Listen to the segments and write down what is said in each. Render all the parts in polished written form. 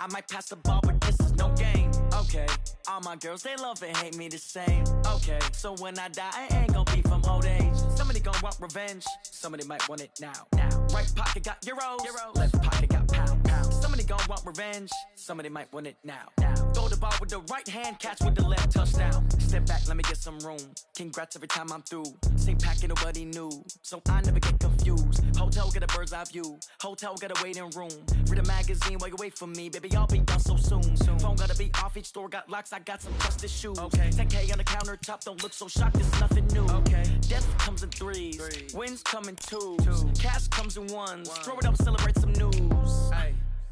I might pass the ball, but this is no game. Okay, all my girls, they love and hate me the same. Okay, so when I die, I ain't gonna be from old age. Somebody gonna want revenge, somebody might want it now. Right pocket got euros, left pocket got pounds. Somebody gonna want revenge, somebody might want it now. Throw the ball with the right hand, catch with the left, touchdown. Step back, let me get some room. Congrats every time I'm through. Same packet, nobody knew, so I never get confused. Hotel get a bird's eye view, hotel got a waiting room. Read a magazine while you wait for me, baby, I'll be done so soon. Phone gotta be off, each store got locks, I got some trusted shoes. 10K on the countertop, don't look so shocked, it's nothing new. Death comes in threes, wins come in twos, cash comes in ones. Throw it up, celebrate some news.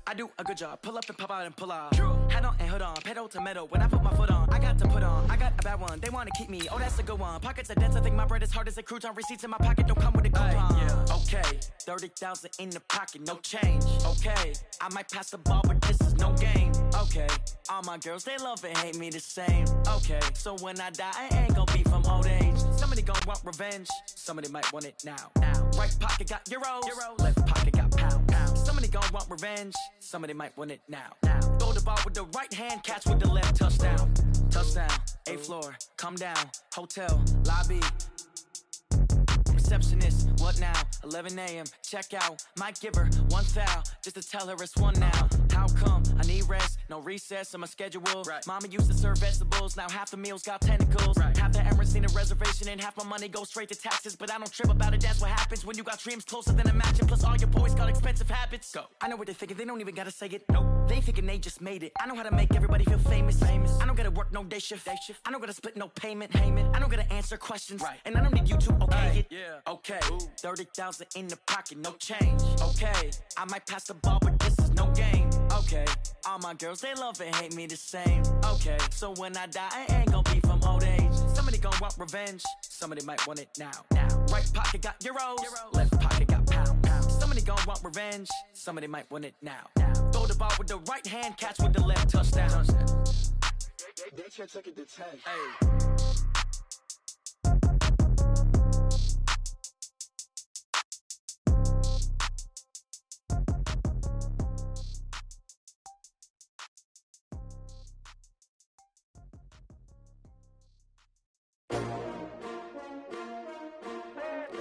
I do a good job, pull up and pop out and pull out. Head on and hood on, pedal to metal. When I put my foot on, I got to put on. I got a bad one, they wanna keep me, oh that's a good one. Pockets are dense, I think my bread is hard as a crouton. Receipts in my pocket don't come with a coupon. Okay, 30,000 in the pocket, no change. Okay, I might pass the ball, but this is no game. Okay, all my girls, they love and hate me the same. Okay, so when I die, I ain't gonna be from old age. Somebody gonna want revenge, somebody might want it now. Right pocket got euros, left pocket got pounds. Somebody gonna want revenge, somebody might want it now. Throw the ball with the right hand, catch with the left, touchdown. Touchdown, 8th floor, come down, hotel, lobby. Receptionist, what now? 11 a.m., check out. Might give her one foul, just to tell her it's one now. How come? I need rest, no recess in my schedule. Mama used to serve vegetables, now half the meals got tentacles. Half the Emirates need a reservation and half my money goes straight to taxes. But I don't trip about it, that's what happens when you got dreams closer than a mansion. Plus all your boys got expensive habits. Go. I know what they're thinking, they don't even gotta say it. Nope. They thinking they just made it. I know how to make everybody feel famous. I don't gotta work no day shift. I don't gotta split no payment. I don't gotta answer questions. And I don't need you to okay it. Okay, 30,000 in the pocket, no change. Okay, I might pass the ball, but this is no game. Okay, all my girls, they love and hate me the same. Okay, so when I die, I ain't gonna be from old age. Somebody gonna want revenge, somebody might want it now. Right pocket got euros, left pocket got pounds. Somebody gonna want revenge, somebody might want it now. Throw the ball with the right hand, catch with the left, touchdown. They can't take it to 10.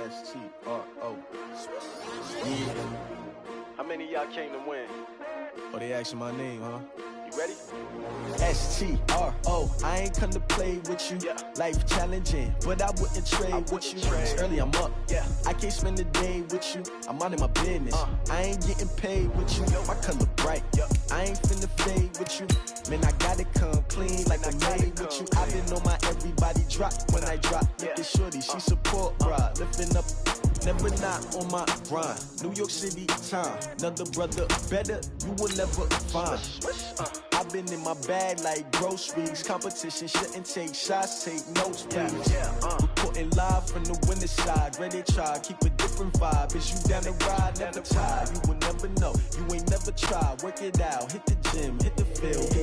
S-T-R-O. Yeah. How many of y'all came to win? Oh, they asking my name, huh? You ready? S-T-R-O. I ain't come to play with you. Life challenging, but I wouldn't trade with you. It's early, I'm up. I can't spend the day with you. I'm minding my business. I ain't getting paid with you. My color bright. I ain't finna fade with you. Man, I gotta come clean like I'm made with you. I've been on my everybody drop when I drop. Look at shorty, she support ride. Lifting up, never not on my grind. New York City time, another brother better, you will never find. I've been in my bag like groceries. Competition shouldn't take shots, take notes, please. Reporting live from the winter side. Ready to try, keep a different vibe. Is you down the ride, never tired. You will never know, you ain't never tried. Work it out, hit the gym, hit the field.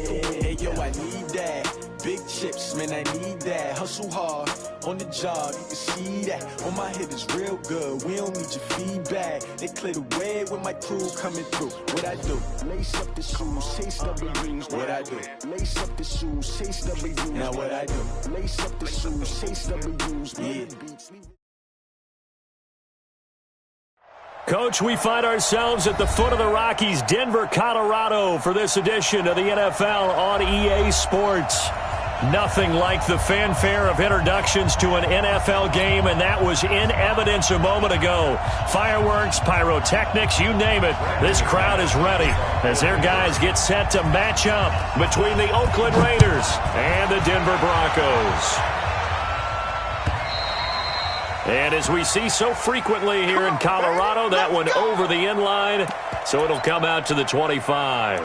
Hey, yo, I need that. Big chips, man, I need that. Hustle hard, on the job, you can see that. On my head is real good, we don't need your feedback. They clear the way with my crew coming through. What I do? Lace up the shoes, chase W's. What I do? Lace up the shoes, chase W's. Now what I do? Lace up the shoes, chase W's. Yeah. Coach, we find ourselves at the foot of the Rockies, Denver, Colorado, for this edition of the NFL on EA Sports. Nothing like the fanfare of introductions to an NFL game, and that was in evidence a moment ago. Fireworks, pyrotechnics, you name it. This crowd is ready as their guys get set to match up between the Oakland Raiders and the Denver Broncos. And as we see so frequently here in Colorado, that one over the end line, so it'll come out to the 25.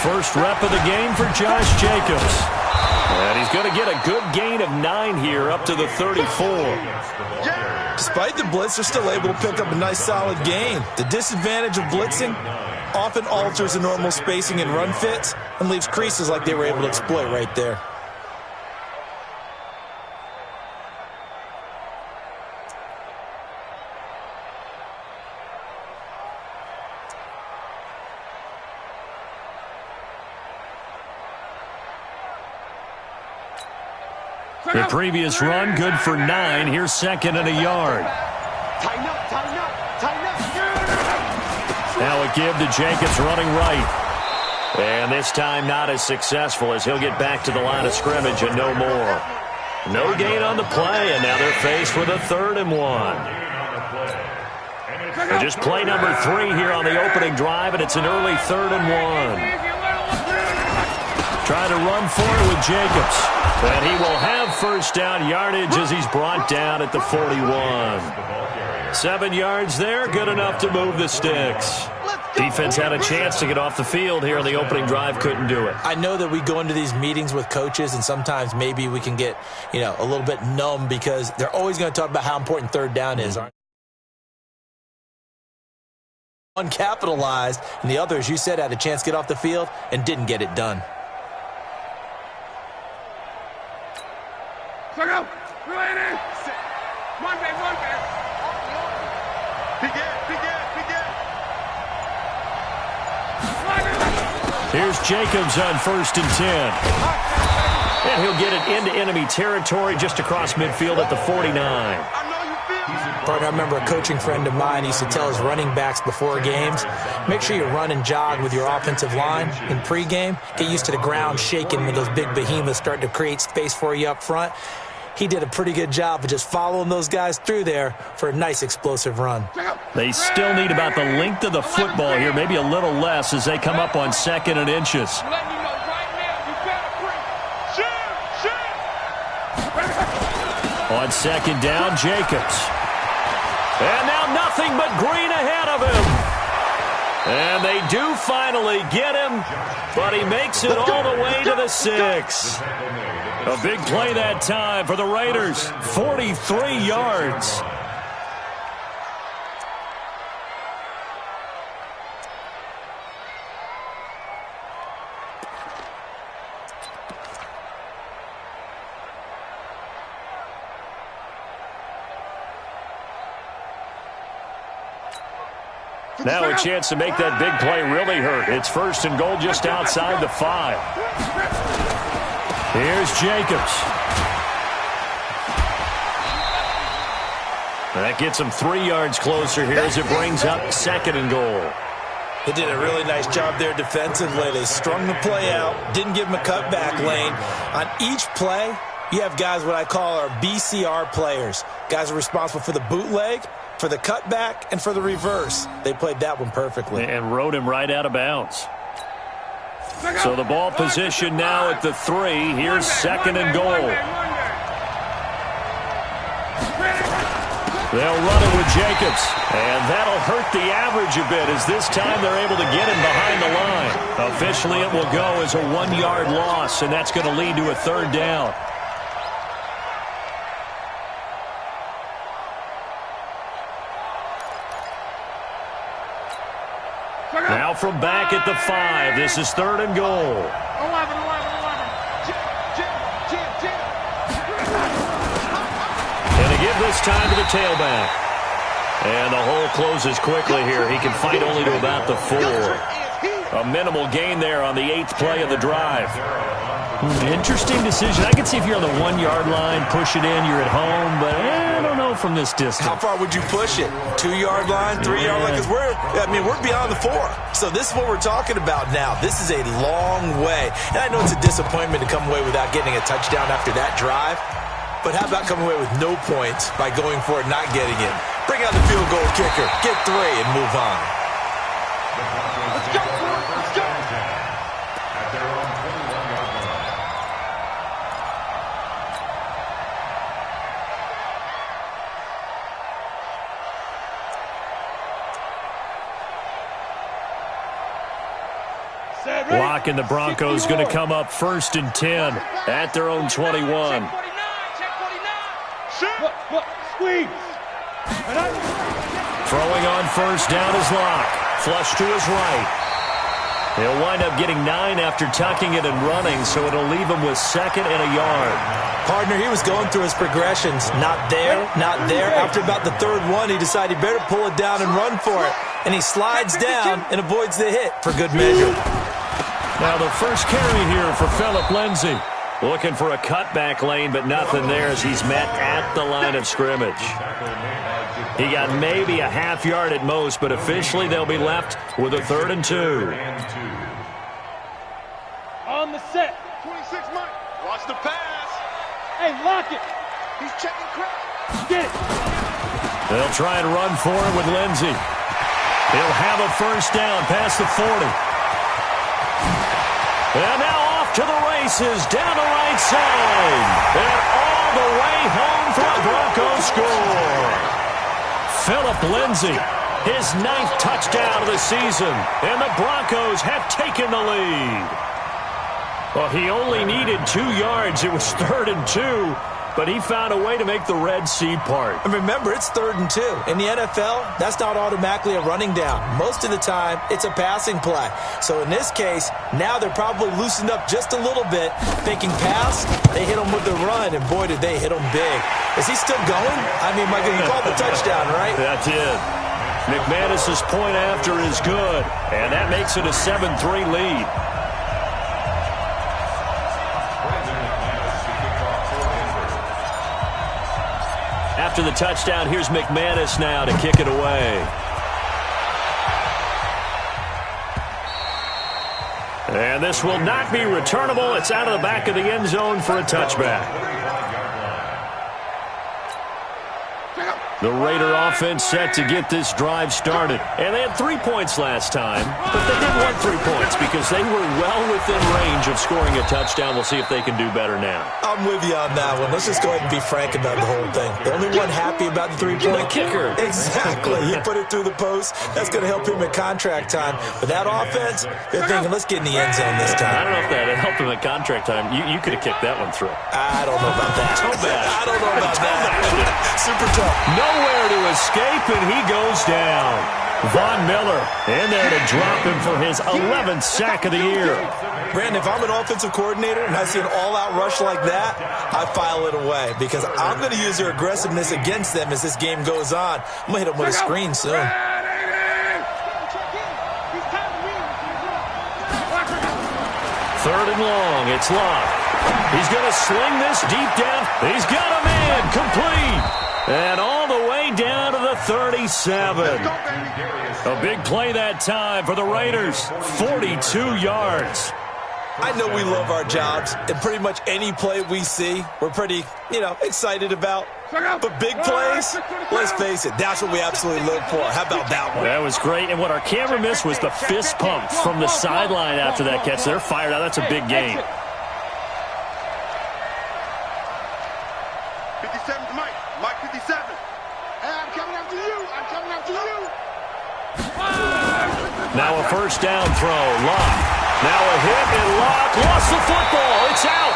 First rep of the game for Josh Jacobs. And he's going to get a good gain of 9 here up to the 34. Despite the blitz, they're still able to pick up a nice solid gain. The disadvantage of blitzing often alters the normal spacing and run fits and leaves creases like they were able to exploit right there. The previous run, good for 9. Here's second and a yard. Tighten up, tighten up, tighten up. Now a give to Jacobs running right. And this time not as successful as he'll get back to the line of scrimmage and no more. No gain on the play, and now they're faced with a 3rd and 1. Just play number 3 here on the opening drive, and it's an early 3rd and 1. Trying to run for it with Jacobs. And he will have first down yardage as he's brought down at the 41. 7 yards there, good enough to move the sticks. Defense had a chance to get off the field here on the opening drive, couldn't do it. I know that we go into these meetings with coaches, and sometimes maybe we can get, a little bit numb because they're always going to talk about how important 3rd down is. One capitalized, and the other, as you said, had a chance to get off the field and didn't get it done. Go! Go in there! One back, one back. Begin. Here's Jacobs on 1st and 10. And he'll get it into enemy territory just across midfield at the 49. Partner, I remember a coaching friend of mine used to tell his running backs before games, make sure you run and jog with your offensive line in pregame. Get used to the ground shaking when those big behemoths start to create space for you up front. He did a pretty good job of just following those guys through there for a nice explosive run. They still need about the length of the football here, maybe a little less as they come up on 2nd and inches. On 2nd down, Jacobs. And now nothing but green ahead of him. And they do finally get him, but he makes it all the way to the 6. A big play that time for the Raiders, 43 yards. Now a chance to make that big play really hurt. It's 1st and goal just outside the 5. Here's Jacobs. That gets him 3 yards closer here as it brings up 2nd and goal. They did a really nice job there defensively. They strung the play out, didn't give him a cutback lane. On each play, you have guys what I call our BCR players. Guys are responsible for the bootleg, for the cutback, and for the reverse. They played that one perfectly. And rode him right out of bounds. So the ball position now at the 3. Here's 2nd and goal. They'll run it with Jacobs. And that'll hurt the average a bit as this time they're able to get him behind the line. Officially it will go as a 1-yard loss, and that's going to lead to a 3rd down. Now from back at the 5, this is 3rd and goal. 11. And a give this time to the tailback. And the hole closes quickly here. He can fight only to about the 4. A minimal gain there on the 8th play of the drive. Interesting decision. I can see if you're on the 1-yard line, push it in, you're at home, but I don't know from this distance. How far would you push it? 2-yard line, 3-yard line? Because we're beyond the 4. So this is what we're talking about now. This is a long way. And I know it's a disappointment to come away without getting a touchdown after that drive. But how about coming away with no points by going for it, not getting it? Bring out the field goal kicker, get 3, and move on. Let's go. Blocking the Broncos going to come up 1st and 10 at their own 21. Squeeze. Throwing on first down is Locke. Flush to his right. He'll wind up getting 9 after tucking it and running, so it'll leave him with 2nd and a yard. Partner, he was going through his progressions. Not there, not there. After about the 3rd one, he decided he better pull it down and run for it. And he slides down and avoids the hit for good measure. Now the first carry here for Philip Lindsay. Looking for a cutback lane, but nothing there as he's met at the line of scrimmage. He got maybe a half yard at most, but officially they'll be left with a 3rd and 2. On the set. 26 Mike. Watch the pass. Hey, lock it. He's checking crowd. Get it. They'll try and run for it with Lindsay. He'll have a first down past the 40. And now off to the races down the right side. And all the way home for a Broncos score. Philip Lindsay, his 9th touchdown of the season, and the Broncos have taken the lead. Well, he only needed 2 yards. It was 3rd and 2, but he found a way to make the Red Sea part. And remember, it's 3rd and 2. In the NFL, that's not automatically a running down. Most of the time, it's a passing play. So in this case, now they're probably loosened up just a little bit, thinking pass, they hit him with the run, and boy, did they hit him big. Is he still going? I mean, Michael, you called the touchdown, right? That's it. McManus's point after is good, and that makes it a 7-3 lead. After the touchdown, here's McManus now to kick it away. And this will not be returnable. It's out of the back of the end zone for a touchback. The Raider offense set to get this drive started. And they had 3 points last time, but they didn't want 3 points because they were well within range of scoring a touchdown. We'll see if they can do better now. I'm with you on that one. Let's just go ahead and be frank about the whole thing. The only one happy about the 3-point kicker. Exactly. He put it through the post. That's going to help him at contract time. But that offense, they're thinking, let's get in the end zone this time. I don't know if that helped him at contract time. You could have kicked that one through. I don't know about that. Toe bad. I don't know about that. Super tough. Nowhere to escape, and he goes down. Von Miller in there to drop him for his 11th sack of the year. Brandon, if I'm an offensive coordinator and I see an all-out rush like that, I file it away because I'm going to use their aggressiveness against them as this game goes on. I'm going to hit them with a screen soon. 3rd and long. It's Locke. He's going to sling this deep down. He's got a man complete. And all the way down to the 37. A big play that time for the Raiders. 42 yards. I know we love our jobs, and pretty much any play we see, we're pretty, excited about. But big plays, let's face it, that's what we absolutely live for. How about that one? That was great, and what our camera missed was the fist pump from the sideline after that catch. They're fired out. That's a big game. 57 Mike. Mike 57. Hey, I'm coming after you. I'm coming after you. Now a first down throw. Locke. Now a hit, and Locke lost the football. It's out.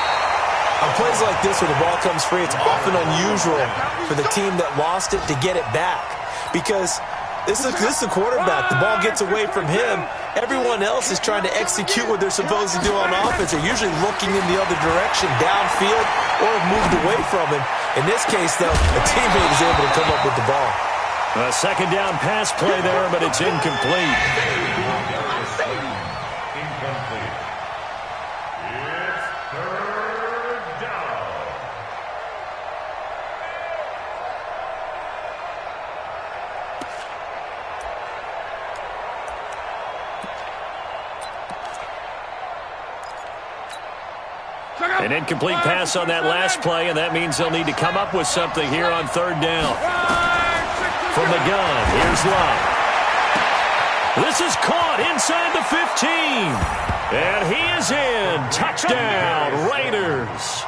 On plays like this where the ball comes free, it's often unusual for the team that lost it to get it back. Because this is a quarterback. The ball gets away from him. Everyone else is trying to execute what they're supposed to do on offense. They're usually looking in the other direction, downfield, or moved away from him. In this case, though, a teammate is able to come up with the ball. A second down pass play there, but it's incomplete. An incomplete pass on that last play, and that means they'll need to come up with something here on 3rd down. From the gun, here's Locke. This is caught inside the 15. And he is in. Touchdown, Raiders.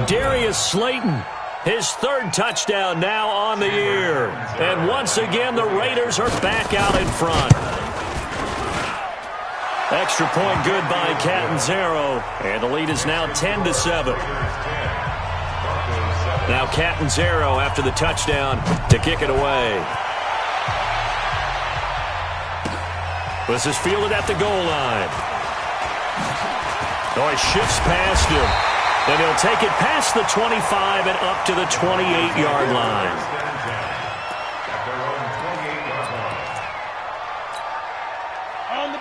Darius Slayton, his 3rd touchdown now on the year. And once again, the Raiders are back out in front. Extra point good by Catanzaro, and the lead is now 10-7. Now Catanzaro after the touchdown to kick it away. This is fielded at the goal line. Oh, he shifts past him. And he'll take it past the 25 and up to the 28-yard line.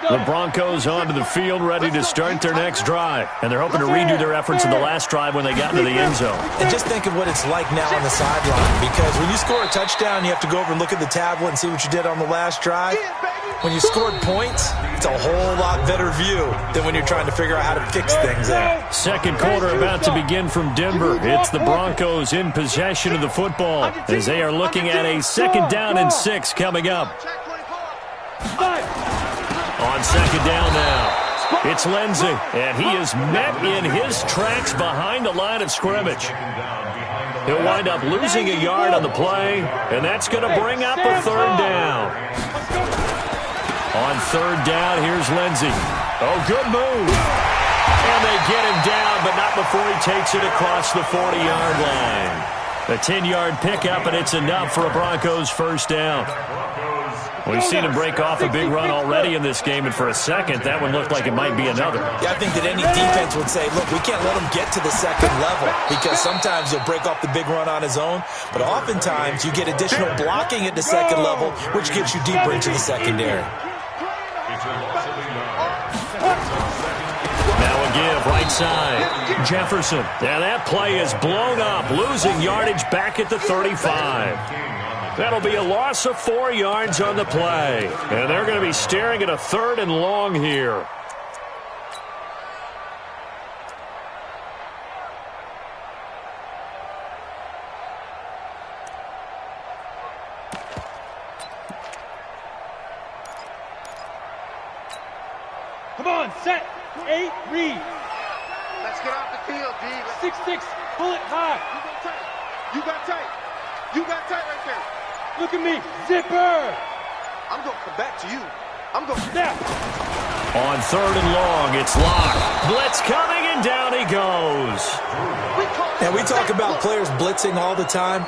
The Broncos onto the field ready to start their next drive. And they're hoping to redo their efforts in the last drive when they got into the end zone. And just think of what it's like now on the sideline. Because when you score a touchdown, you have to go over and look at the tablet and see what you did on the last drive. When you scored points, it's a whole lot better view than when you're trying to figure out how to fix things there. Second quarter about to begin from Denver. It's the Broncos in possession of the football as they are looking at a 2nd down and 6 coming up. On 2nd down now, it's Lindsey, and he is met in his tracks behind the line of scrimmage. He'll wind up losing a yard on the play, and that's going to bring up a 3rd down. On 3rd down, here's Lindsey. Oh, good move. And they get him down, but not before he takes it across the 40-yard line. A 10-yard pickup, and it's enough for a Broncos 1st down. We've seen him break off a big run already in this game, and for a second, that one looked like it might be another. Yeah, I think that any defense would say, look, we can't let him get to the 2nd level because sometimes he'll break off the big run on his own, but oftentimes you get additional blocking at the 2nd level, which gets you deeper into the secondary. Now a give, right side. Jefferson. Now that play is blown up, losing yardage back at the 35. That'll be a loss of 4 yards on the play. And they're going to be staring at a 3rd and long here. Come on, set. 8, read. Let's get off the field, D. 6-6, pull it high. You got tight. You got tight right there. Look at me, zipper. I'm going to come back to you. I'm going to snap. On 3rd and long, it's locked. Blitz coming, and down he goes. And we talk about players blitzing all the time.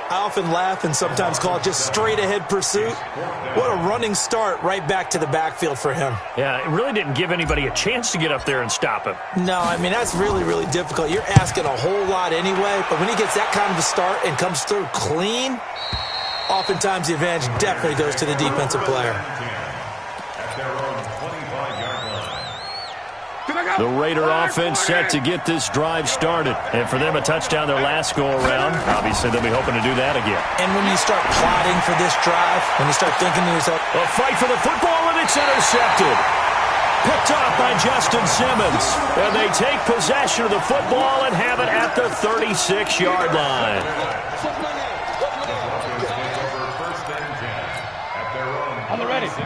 I often laugh and sometimes call it just straight-ahead pursuit. What a running start right back to the backfield for him. Yeah, it really didn't give anybody a chance to get up there and stop him. No, I mean, that's really, really difficult. You're asking a whole lot anyway, but when he gets that kind of a start and comes through clean, oftentimes the advantage definitely goes to the defensive player. The Raider offense set to get this drive started. And for them, a touchdown their last go-around. Obviously, they'll be hoping to do that again. And when you start plotting for this drive, when you start thinking to yourself, a fight for the football, and it's intercepted. Picked off by Justin Simmons. And they take possession of the football and have it at the 36-yard line.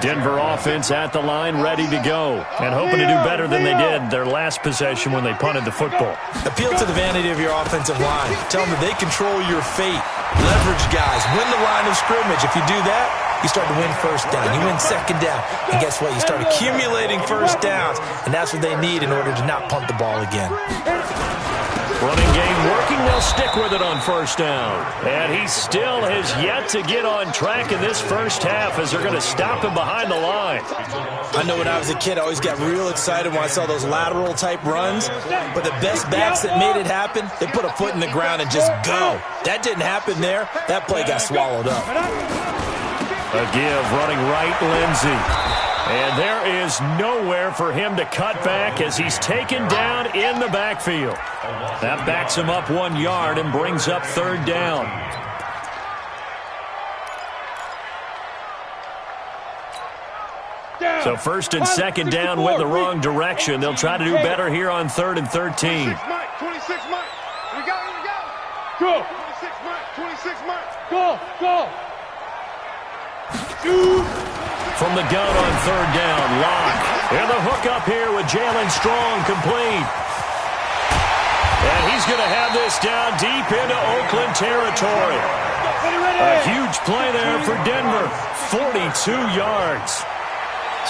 Denver offense at the line, ready to go, and hoping to do better than they did their last possession when they punted the football. Appeal to the vanity of your offensive line. Tell them that they control your fate. Leverage guys. Win the line of scrimmage. If you do that, you start to win 1st down. You win 2nd down. And guess what? You start accumulating 1st downs, and that's what they need in order to not punt the ball again. Running game working. They'll stick with it on 1st down. And he still has yet to get on track in this 1st half as they're going to stop him behind the line. I know when I was a kid, I always got real excited when I saw those lateral-type runs. But the best backs that made it happen, they put a foot in the ground and just go. That didn't happen there. That play got swallowed up. A give, running right, Lindsey. And there is nowhere for him to cut back as he's taken down in the backfield. That backs him up 1 yard and brings up 3rd down. So 1st and 2nd down went the wrong direction. They'll try to do better here on 3rd and 13. 26 Mike. We go. Go. 26 Mike. 26 Mike. Go. From the gun on 3rd down, Locke. And the hook up here with Jalen Strong complete. And he's going to have this down deep into Oakland territory. A huge play there for Denver. 42 yards.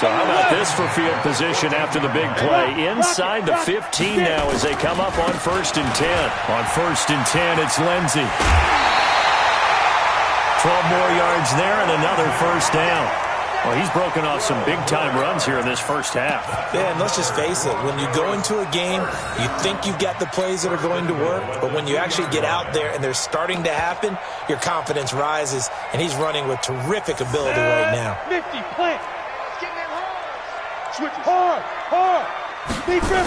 So how about this for field position after the big play? Inside the 15 now as they come up on 1st and 10. On 1st and 10, it's Lindsey. 12 more yards there and another first down. Well, he's broken off some big-time runs here in this first half. Yeah, and let's just face it. When you go into a game, you think you've got the plays that are going to work, but when you actually get out there and they're starting to happen, your confidence rises, and he's running with terrific ability right now. 50, plant. Switch hard. Big grip.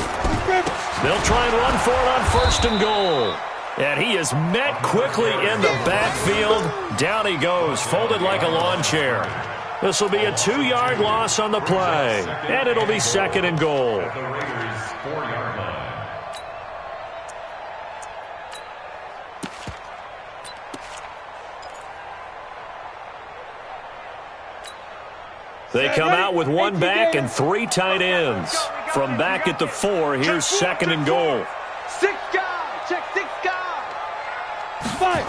They'll try and run for it on 1st and goal. And he is met quickly in the backfield. Down he goes, folded like a lawn chair. This will be a 2-yard loss on the play, and it'll be 2nd and goal. They come out with 1 back and 3 tight ends. From back at the 4, here's 2nd and goal. 6 guys, check 6 guys. 5.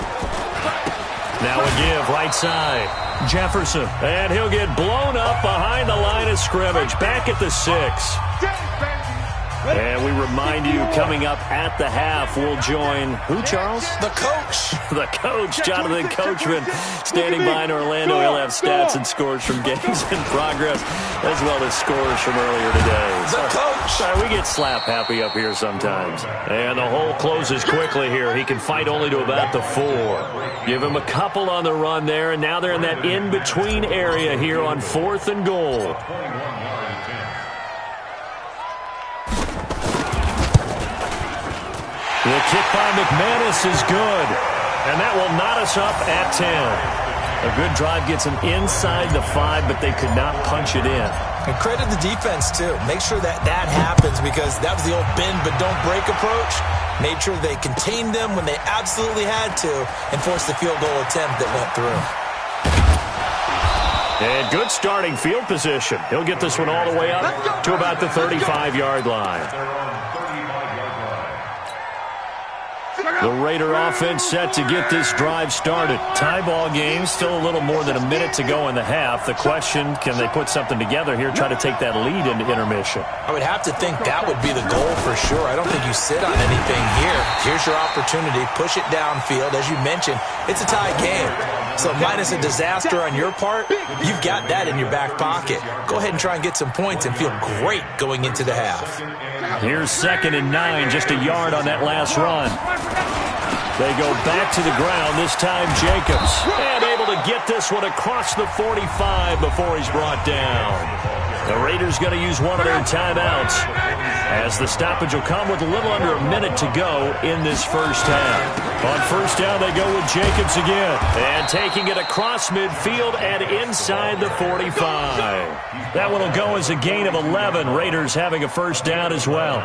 Now a give, right side. Jefferson, and he'll get blown up behind the line of scrimmage. Back at the 6. And we remind you, coming up at the half, we'll join who, Charles? The coach. The coach, Jonathan Coachman, standing by in Orlando. He'll have stats and scores from games in progress, as well as scores from earlier today. The coach. Sorry, we get slap happy up here sometimes. And the hole closes quickly here. He can fight only to about the 4. Give him a couple on the run there, and now they're in that in-between area here on 4th and goal. The kick by McManus is good, and that will knot us up at 10. A good drive gets them inside the 5, but they could not punch it in. And credit the defense, too. Make sure that happens, because that was the old bend but don't break approach. Made sure they contained them when they absolutely had to and forced the field goal attempt that went through. And good starting field position. He'll get this one all the way up to about the 35-yard line. The Raider offense set to get this drive started. Tie ball game, still a little more than a minute to go in the half. The question, can they put something together here, try to take that lead into intermission? I would have to think that would be the goal for sure. I don't think you sit on anything here. Here's your opportunity. Push it downfield. As you mentioned, it's a tie game. So minus a disaster on your part, you've got that in your back pocket. Go ahead and try and get some points and feel great going into the half. Here's 2nd and 9, just a yard on that last run. They go back to the ground, this time Jacobs. And able to get this one across the 45 before he's brought down. The Raiders going to use one of their timeouts, as the stoppage will come with a little under a minute to go in this first half. On 1st down, they go with Jacobs again. And taking it across midfield and inside the 45. That one will go as a gain of 11. Raiders having a first down as well.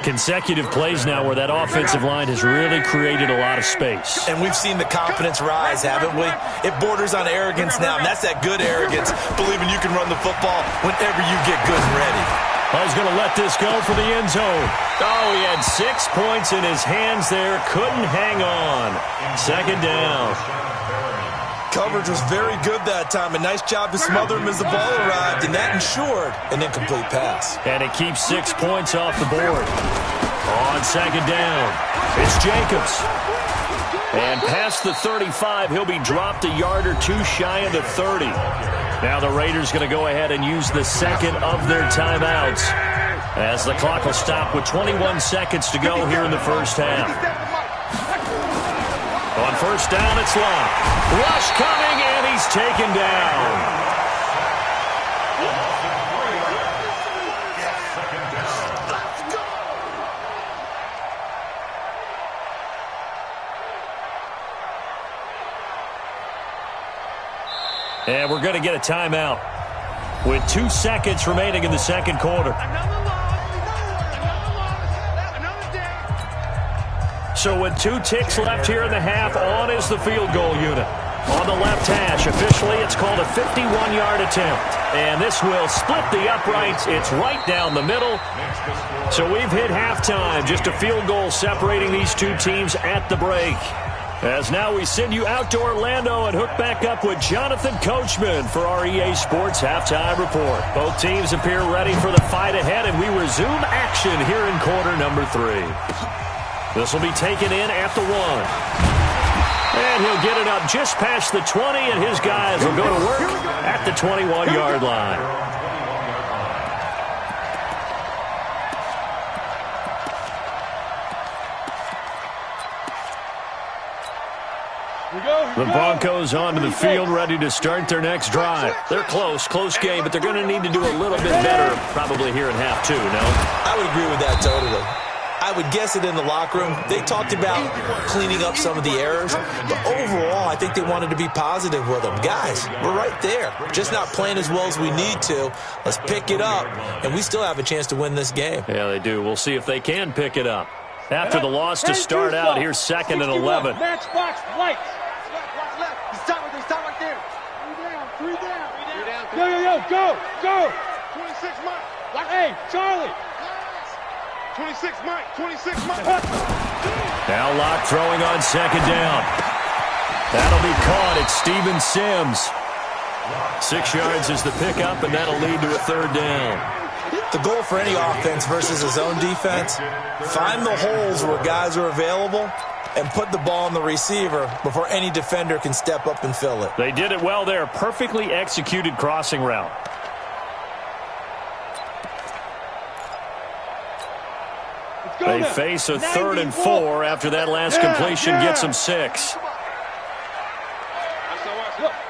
Consecutive plays now where that offensive line has really created a lot of space. And we've seen the confidence rise, haven't we? It borders on arrogance now, and that's that good arrogance, believing you can run the football whenever you get good and ready. Well, he's going to let this go for the end zone. Oh, he had 6 points in his hands there. Couldn't hang on. 2nd down. Coverage was very good that time. A nice job to smother him as the ball arrived, and that ensured an incomplete pass. And it keeps 6 points off the board. On 2nd down, it's Jacobs. And past the 35, he'll be dropped a yard or 2 shy of the 30. Now the Raiders going to go ahead and use the 2nd of their timeouts, as the clock will stop with 21 seconds to go here in the first half. On 1st down, it's locked. Rush coming, and he's taken down. And we're going to get a timeout with 2 seconds remaining in the second quarter. So with 2 ticks left here in the half, on is the field goal unit. On the left hash, officially it's called a 51-yard attempt. And this will split the uprights. It's right down the middle. So we've hit halftime. Just a field goal separating these two teams at the break. As now we send you out to Orlando and hook back up with Jonathan Coachman for our EA Sports Halftime Report. Both teams appear ready for the fight ahead, and we resume action here in quarter number 3. This will be taken in at the 1. And he'll get it up just past the 20, and his guys will go to work at the 21-yard line. The Broncos onto the field, ready to start their next drive. They're close game, but they're going to need to do a little bit better probably here in half 2, no? I would agree with that totally. I would guess it in the locker room. They talked about cleaning up some of the errors, but overall, I think they wanted to be positive with them. Guys, we're right there. Just not playing as well as we need to. Let's pick it up, and we still have a chance to win this game. Yeah, they do. We'll see if they can pick it up. After the loss to start out, here's 2nd and 11. Matchbox lights. Stop right there. 3 down. Go. 26 Mike. Hey, Charlie. 26 Mike. Now Locke throwing on 2nd down. That'll be caught. It's Steven Sims. 6 yards is the pickup, and that'll lead to a 3rd down. The goal for any offense versus a zone defense, find the holes where guys are available and put the ball on the receiver before any defender can step up and fill it. They did it well there. Perfectly executed crossing route. They face a 3rd and 4 after that last completion gets them 6.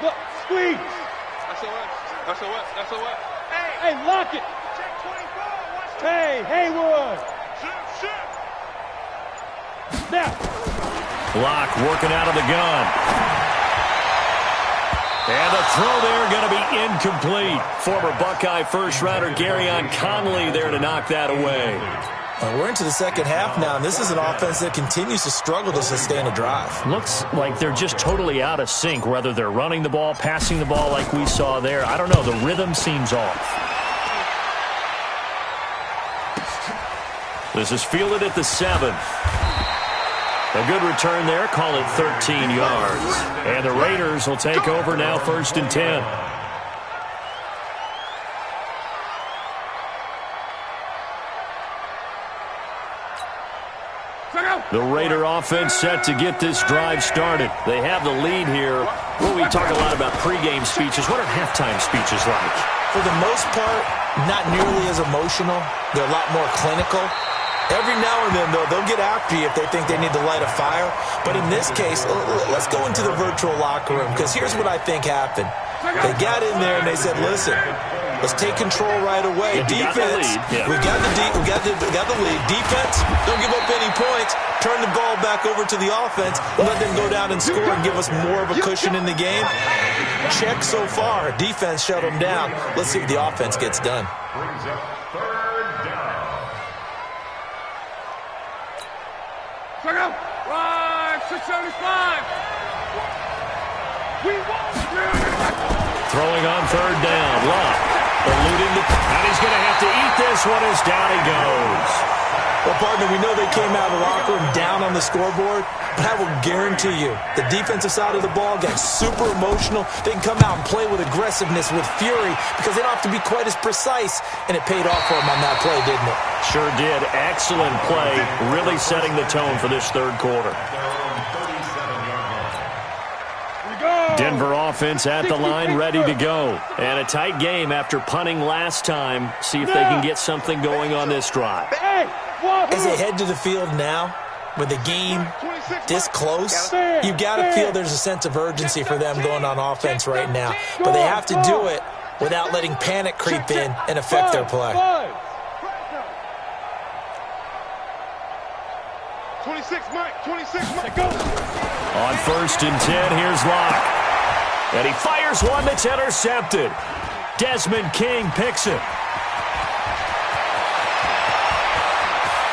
Look, squeeze. SOS. Hey, lock it. Hey, Haywood. Now. Locke working out of the gun. And the throw there going to be incomplete. Former Buckeye first-rounder Garyon Conley there to knock that away. We're into the second half now, and this is an offense that continues to struggle to sustain a drive. Looks like they're just totally out of sync, whether they're running the ball, passing the ball like we saw there. I don't know. The rhythm seems off. This is fielded at the 7th. A good return there. Call it 13 yards. And the Raiders will take over now 1st and 10. The Raider offense set to get this drive started. They have the lead here. Well, we talk a lot about pregame speeches. What are halftime speeches like? For the most part, not nearly as emotional. They're a lot more clinical. Every now and then, though, they'll get after you if they think they need to light a fire. But in this case, let's go into the virtual locker room, because here's what I think happened. They got in there and they said, listen, let's take control right away. Defense, we got the lead. Defense, don't give up any points. Turn the ball back over to the offense and let them go down and score and give us more of a cushion in the game. Check so far. Defense shut them down. Let's see if the offense gets done. Right, 675. We won. Throwing on 3rd down. Locke eluding and he's going to have to eat this one as down he goes. Well, partner, we know they came out of the locker room down on the scoreboard, but I will guarantee you the defensive side of the ball got super emotional. They can come out and play with aggressiveness, with fury, because they don't have to be quite as precise, and it paid off for them on that play, didn't it? Sure did. Excellent play, really setting the tone for this 3rd quarter. Denver offense at the line, ready to go. And a tight game after punting last time. See if they can get something going on this drive. As they head to the field now, with the game this close, you got to feel there's a sense of urgency for them going on offense right now. But they have to do it without letting panic creep in and affect their play. 26 Mike. Go. On 1st and 10, here's Locke. And he fires one that's intercepted. Desmond King picks it.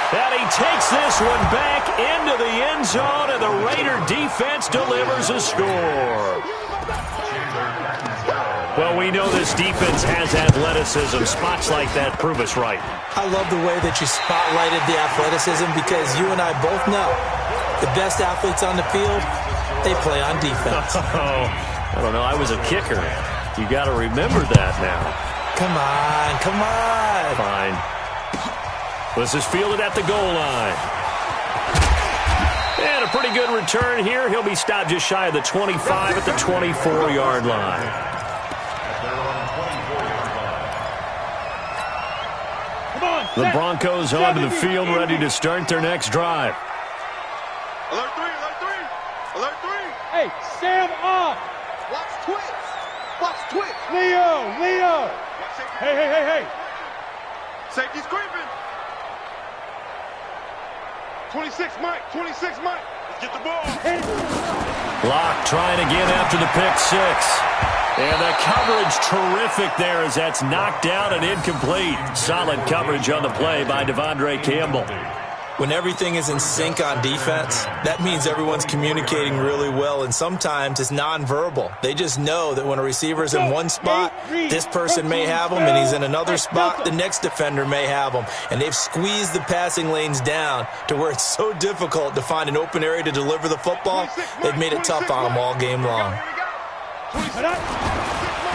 And he takes this one back into the end zone, and the Raider defense delivers a score. Well, we know this defense has athleticism. Spots like that prove us right. I love the way that you spotlighted the athleticism, because you and I both know the best athletes on the field They play on defense. I don't know. I was a kicker. You got to remember that now. Come on, come on. Fine. This is fielded at the goal line. And a pretty good return here. He'll be stopped just shy of the 25 at the 24-yard line. The Broncos onto the field, ready to start their next drive. Alert 3, alert 3, alert 3. Hey, Sam off. Watch Twitch. Watch Twitch. Leo. Hey. Safety's creeping. 26 Mike. Let's get the ball. Locke trying again after the pick six. And the coverage terrific there as that's knocked down and incomplete. Solid coverage on the play by Devondre Campbell. When everything is in sync on defense, that means everyone's communicating really well, and sometimes it's nonverbal. They just know that when a receiver's in one spot, this person may have him, and he's in another spot, the next defender may have him. And they've squeezed the passing lanes down to where it's so difficult to find an open area to deliver the football. They've made it tough on them all game long.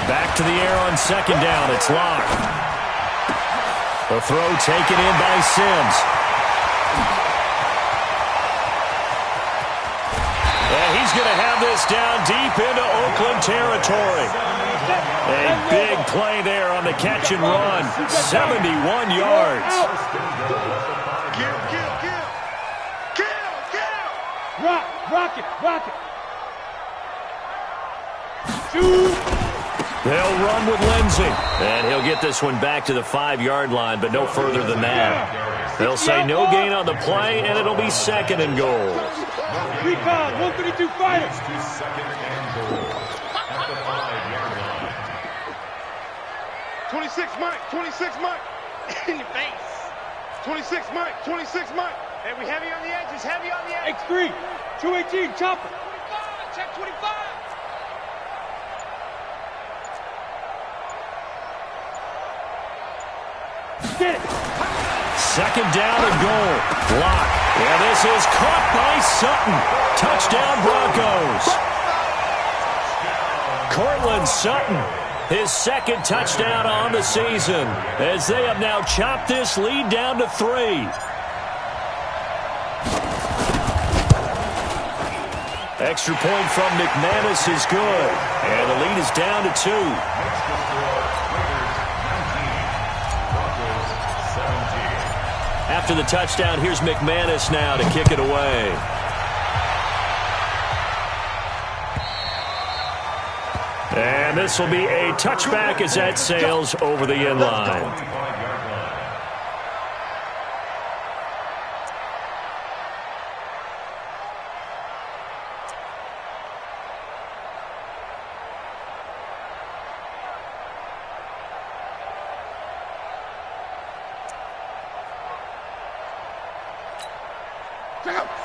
Back to the air on second down. It's Locke. The throw taken in by Sims. And he's going to have this down deep into Oakland territory. A big play there on the catch and run. 71 yards. Kill. Rock it. They'll run with Lindsey. And he'll get this one back to the 5-yard line, but no further than that. They'll say no gain on the play, and it'll be second and goal. Recon, 132 fighters. 26 Mike. In your face. 26 Mike. Hey, we heavy on the edges. X3, 218, chopper. 25, check 25. Get it. Second down and goal. Block. And this is caught by Sutton. Touchdown Broncos. Cortland Sutton, his second touchdown on the season, as they have now chopped this lead down to 3. Extra point from McManus is good. And the lead is down to 2. After the touchdown, here's McManus now to kick it away. And this will be a touchback as that sails over the end line.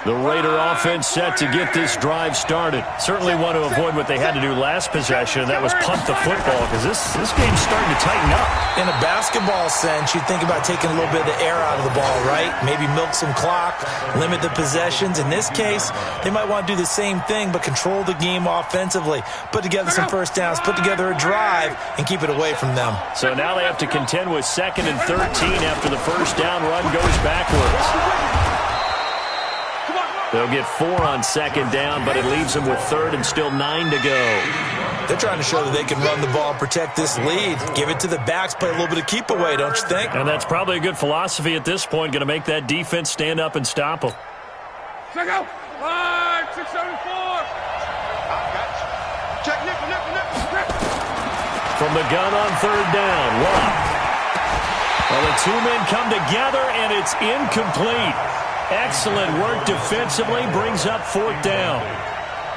The Raider offense set to get this drive started. Certainly want to avoid what they had to do last possession, and that was punt the football, because this game's starting to tighten up. In a basketball sense, you think about taking a little bit of the air out of the ball, right? Maybe milk some clock, limit the possessions. In this case, they might want to do the same thing, but control the game offensively. Put together some first downs, put together a drive, and keep it away from them. So now they have to contend with 2nd and 13 after the first down run goes backwards. They'll get 4 on second down, but it leaves them with 3rd and still 9 to go. They're trying to show that they can run the ball and protect this lead. Give it to the backs, play a little bit of keep away, don't you think? And that's probably a good philosophy at this point, going to make that defense stand up and stop them. Check out. 674. Check nickel. From the gun on 3rd down, Locke. Well, the two men come together, and it's incomplete. Excellent work defensively, brings up 4th down.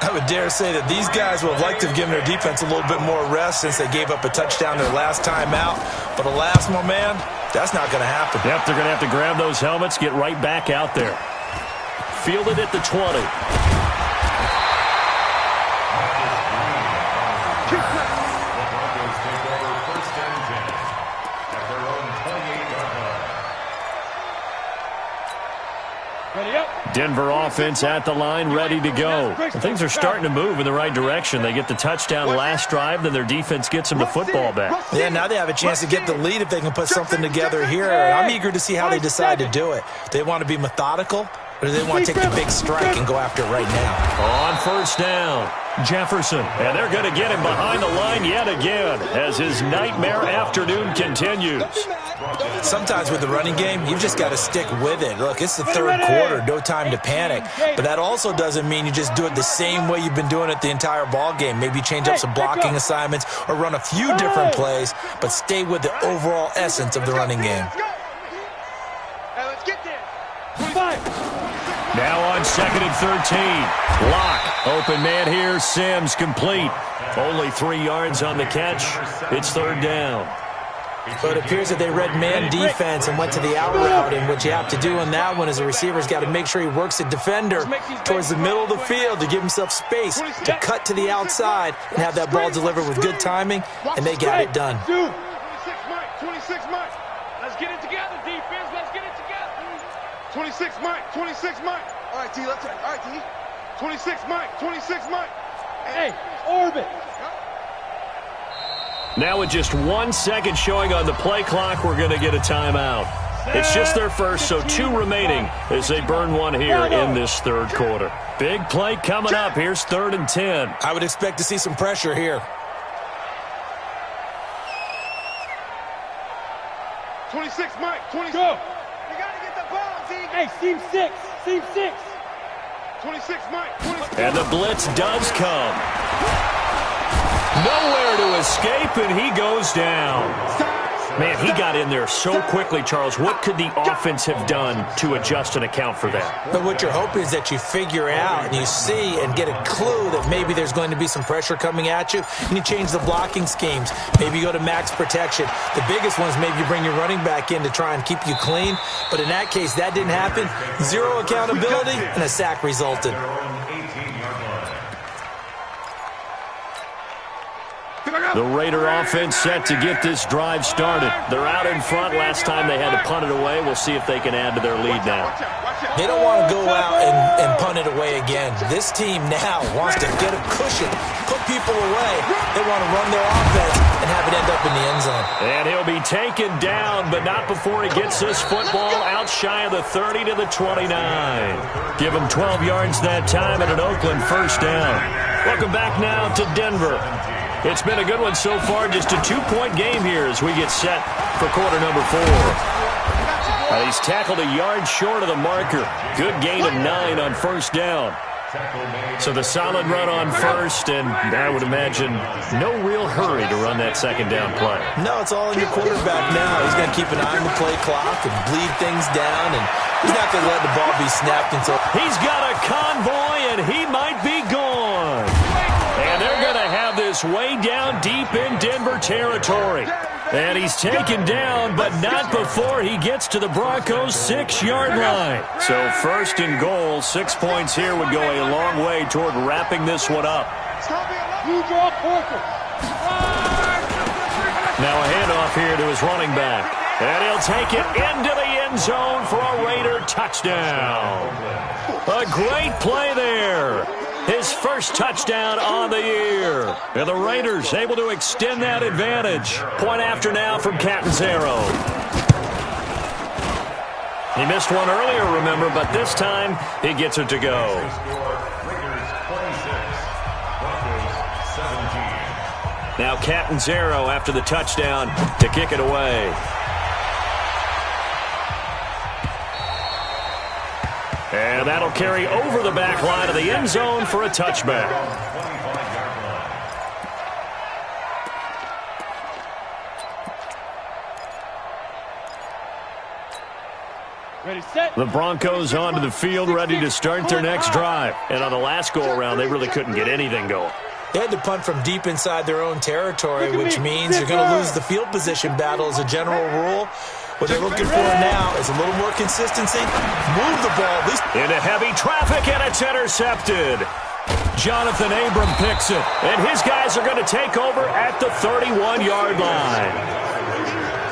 I would dare say that these guys would have liked to have given their defense a little bit more rest since they gave up a touchdown their last time out. But alas, my man, that's not going to happen. Yep, they're going to have to grab those helmets, get right back out there. Fielded at the 20. Ready Denver offense at the line, ready to go. Things are starting to move in the right direction. They get the touchdown last drive, then their defense gets them the football back. Yeah, now they have a chance to get the lead if they can put something together here. I'm eager to see how they decide to do it. Do they want to be methodical, or do they want to take the big strike and go after it right now? On first down, Jefferson. And they're going to get him behind the line yet again as his nightmare afternoon continues. Sometimes with the running game, you've just got to stick with it. Look, it's the third quarter, no time to panic. But that also doesn't mean you just do it the same way you've been doing it the entire ball game. Maybe change up some blocking assignments or run a few different plays, but stay with the overall essence of the running game. Now on 2nd and 13. Lock. Open man here. Sims complete. Only 3 yards on the catch. It's third down. But it appears that they read man defense and went to the out route, and what you have to do on that one is the receiver's got to make sure he works the defender towards the middle of the field to give himself space to cut to the outside and have that ball delivered with good timing, and they got it done. 26 Mike. Let's get it together, defense. Let's get it together. 26 Mike. 26 Mike. All right, T. Let's try. All right, T. 26 Mike. 26 Mike. Hey, orbit. Now with just 1 second showing on the play clock, we're going to get a timeout. It's just their first, so 2 remaining as they burn one here in this third quarter. Big play coming up. Here's 3rd and 10. I would expect to see some pressure here. 26 Mike. 26. Go. You got to get the ball, T. Hey, seam 6. Seam 6. 26 Mike. 26. And the blitz does come. Nowhere to escape, and he goes down. Man, he got in there so quickly, Charles. What could the offense have done to adjust and account for that? But what you're hoping is that you figure out and you see and get a clue that maybe there's going to be some pressure coming at you, and you change the blocking schemes. Maybe you go to max protection. The biggest one is maybe you bring your running back in to try and keep you clean. But in that case, that didn't happen. 0 accountability, and a sack resulted. The Raider offense set to get this drive started. They're out in front. Last time they had to punt it away. We'll see if they can add to their lead now. They don't want to go out and punt it away again. This team now wants to get a cushion, put people away. They want to run their offense and have it end up in the end zone. And he'll be taken down, but not before he gets this football out shy of the 30 to the 29. Give him 12 yards that time and an Oakland first down. Welcome back now to Denver. It's been a good one so far, just a 2-point game here as we get set for quarter number 4. He's tackled a yard short of the marker. Good gain of 9 on first down. So the solid run on first, and I would imagine no real hurry to run that second down play. No, it's all in your quarterback now. He's going to keep an eye on the play clock and bleed things down, and he's not going to let the ball be snapped until... He's got a convoy, and he might be gone. And they're going to have this way down deep in Denver territory. And he's taken down, but not before he gets to the Broncos' 6-yard line. So first and goal, 6 points here would go a long way toward wrapping this one up. Now a handoff here to his running back. And he'll take it into the end zone for a Raider touchdown. A great play there. His first touchdown on the year. And the Raiders able to extend that advantage. Point after now from Catanzaro. He missed one earlier, remember, but this time he gets it to go. Now Catanzaro after the touchdown to kick it away. And that'll carry over the back line of the end zone for a touchback. Ready, set. The Broncos onto the field, ready to start their next drive. And on the last go-around, they really couldn't get anything going. They had to punt from deep inside their own territory, which means you're going to lose the field position battle as a general rule. What they're looking for now is a little more consistency. Move the ball. At least into heavy traffic, and it's intercepted. Jonathan Abram picks it, and his guys are going to take over at the 31-yard line.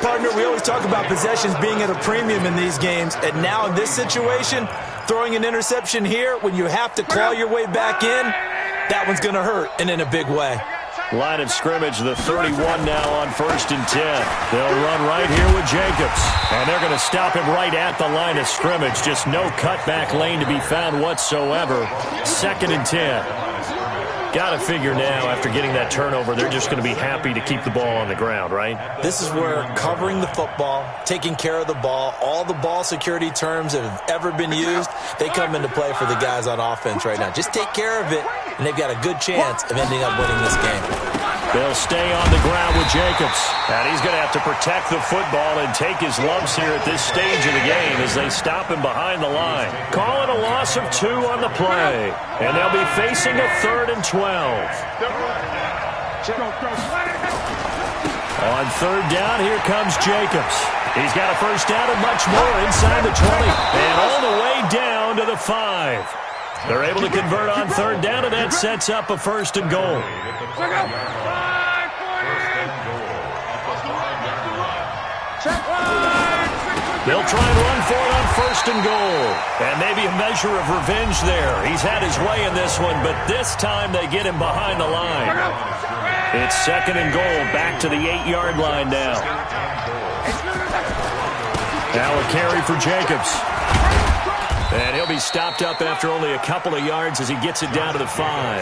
Partner, we always talk about possessions being at a premium in these games, and now in this situation, throwing an interception here when you have to claw your way back in, that one's going to hurt, and in a big way. Line of scrimmage, the 31 now on 1st and 10. They'll run right here with Jacobs, and they're going to stop him right at the line of scrimmage. Just no cutback lane to be found whatsoever. 2nd and 10. Got to figure now, after getting that turnover, they're just going to be happy to keep the ball on the ground, right? This is where covering the football, taking care of the ball, all the ball security terms that have ever been used, they come into play for the guys on offense right now. Just take care of it, and they've got a good chance of ending up winning this game. They'll stay on the ground with Jacobs, and he's going to have to protect the football and take his lumps here at this stage of the game as they stop him behind the line. Call it a loss of 2 on the play, and they'll be facing a 3rd and 12. On 3rd down, here comes Jacobs. He's got a first down and much more inside the 20, and all the way down to the 5. They're able to convert on 3rd down, and that sets up a 1st and goal. They'll try and run for it on 1st and goal. And maybe a measure of revenge there. He's had his way in this one, but this time they get him behind the line. It's 2nd and goal, back to the 8-yard line now. Now a carry for Jacobs. And he'll be stopped up after only a couple of yards as he gets it down to the 5.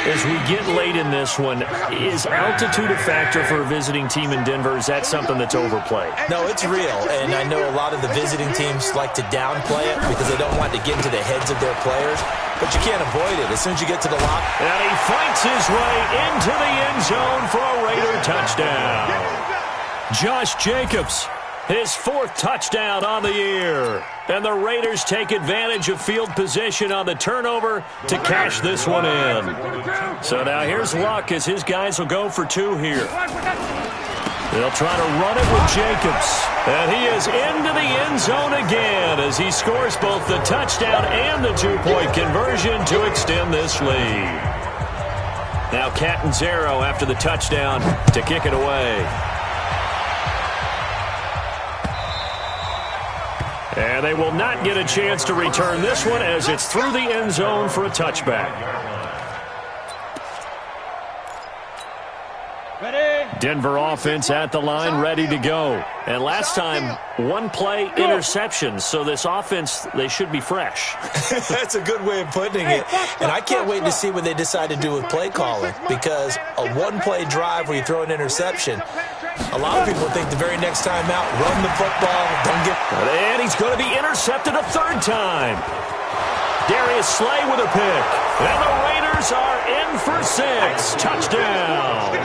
As we get late in this one, is altitude a factor for a visiting team in Denver? Is that something that's overplayed? No, it's real, and I know a lot of the visiting teams like to downplay it because they don't want to get into the heads of their players, but you can't avoid it. As soon as you get to the lock. And he fights his way into the end zone for a Raider touchdown. Josh Jacobs, his 4th touchdown on the year. And the Raiders take advantage of field position on the turnover to cash this one in. So now here's Luck as his guys will go for 2 here. They'll try to run it with Jacobs. And he is into the end zone again as he scores both the touchdown and the 2-point conversion to extend this lead. Now Catanzaro after the touchdown to kick it away. And they will not get a chance to return this one as it's through the end zone for a touchback. Denver offense at the line, ready to go. And last time, 1-play interception, so this offense, they should be fresh. That's a good way of putting it. And I can't wait to see what they decide to do with play calling, because a 1-play drive where you throw an interception, a lot of people think the very next time out, run the football, don't get... And he's going to be intercepted a 3rd time. Darius Slay with a pick. And the Raiders are in for 6. Touchdown.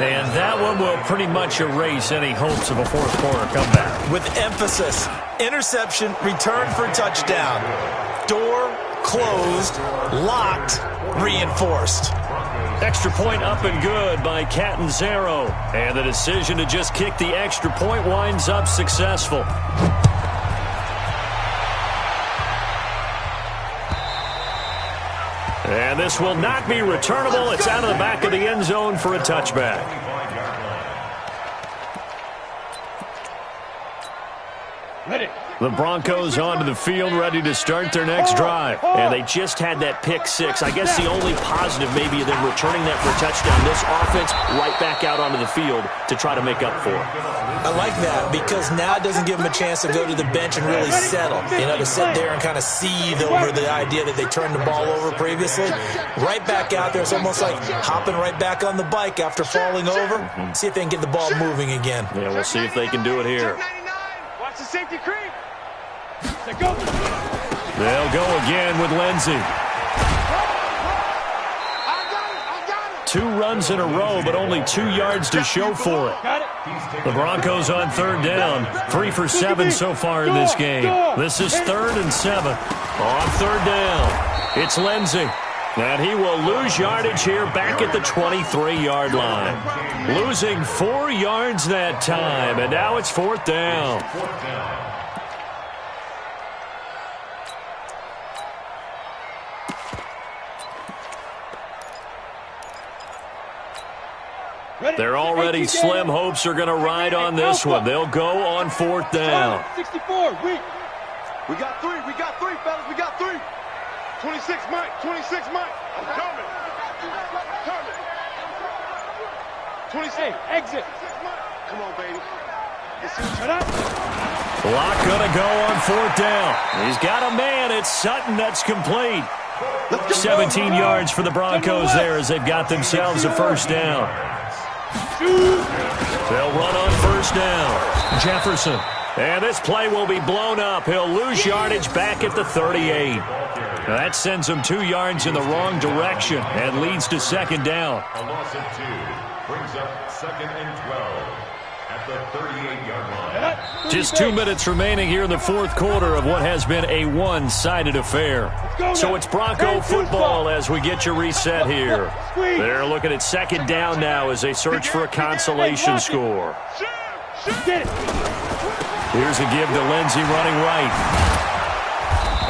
And that one will pretty much erase any hopes of a 4th-quarter comeback. With emphasis, interception, return for touchdown. Door closed, locked, reinforced. Extra point up and good by Catanzaro. And the decision to just kick the extra point winds up successful. And this will not be returnable. It's out of the back of the end zone for a touchback. The Broncos onto the field, ready to start their next drive. And they just had that pick 6. I guess the only positive maybe of them returning that for a touchdown. This offense right back out onto the field to try to make up for it. I like that because now it doesn't give them a chance to go to the bench and really settle. You know, to sit there and kind of seethe over the idea that they turned the ball over previously. Right back out there. It's almost like hopping right back on the bike after falling over. See if they can get the ball moving again. Yeah, we'll see if they can do it here. Watch the safety creep. They'll go again with Lindsey. 2 runs in a row, but only 2 yards to show for it. The Broncos on 3rd down. 3 for 7 so far in this game. This is 3rd and 7. On 3rd down, it's Lindsey. And he will lose yardage here back at the 23-yard line. Losing 4 yards that time, and now it's 4th down. They're already slim hopes are going to ride on this one. They'll go on 4th down. 64, We got three, fellas, we got three. 26 Mike, 26 Mike. I'm coming. 26, exit. Come on, baby. Shut up. Locke going to go on 4th down. He's got a man. It's Sutton that's complete. 17 yards for the Broncos there as they've got themselves a 1st down. They'll run on 1st down. Jefferson. And this play will be blown up. He'll lose yardage back at the 38. Now that sends him 2 yards in the wrong direction and leads to 2nd down. A loss of 2 brings up 2nd and 12 at the 38-yard line. Just 2 minutes remaining here in the 4th quarter of what has been a one-sided affair. So it's Bronco football as we get you reset here. They're looking at 2nd down now as they search for a consolation score. Here's a give to Lindsey running right.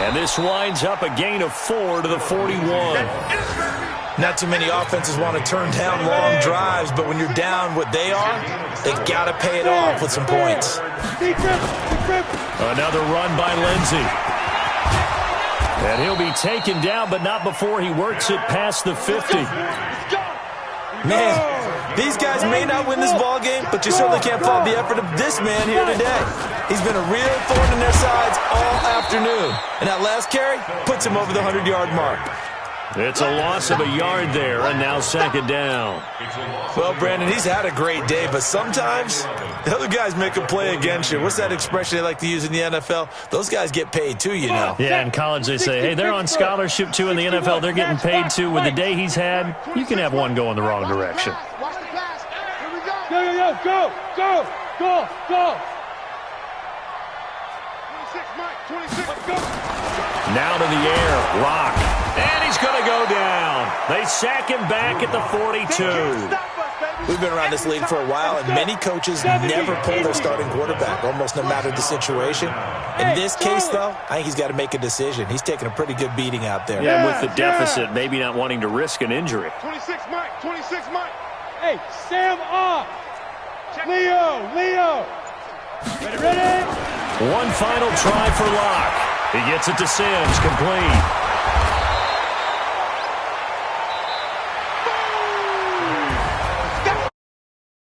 And this winds up a gain of 4 to the 41. Not too many offenses want to turn down long drives, but when you're down what they are, they got to pay it off with some points. Another run by Lindsey. And he'll be taken down, but not before he works it past the 50. Man, these guys may not win this ball game, but you certainly can't fault the effort of this man here today. He's been a real thorn in their sides all afternoon. And that last carry puts him over the 100-yard mark. It's a loss of a yard there, and now 2nd down. Well, Brandon, he's had a great day, but sometimes the other guys make a play against you. What's that expression they like to use in the NFL? Those guys get paid too, you know. Yeah, in college they say, hey, they're on scholarship too. In the NFL, they're getting paid too. With the day he's had, you can have one go in the wrong direction. Go. 26 Mike, 26, go. Now to the air, Locke. And he's going to go down. They sack him back at the 42. We've been around this league for a while, and many coaches never pull their starting quarterback, almost no matter the situation. In this case, though, I think he's got to make a decision. He's taking a pretty good beating out there. Yeah, with the deficit, maybe not wanting to risk an injury. 26 Mike, 26 Mike. Hey, Sam off. Leo. Ready? One final try for Locke. He gets it to Sims, complete.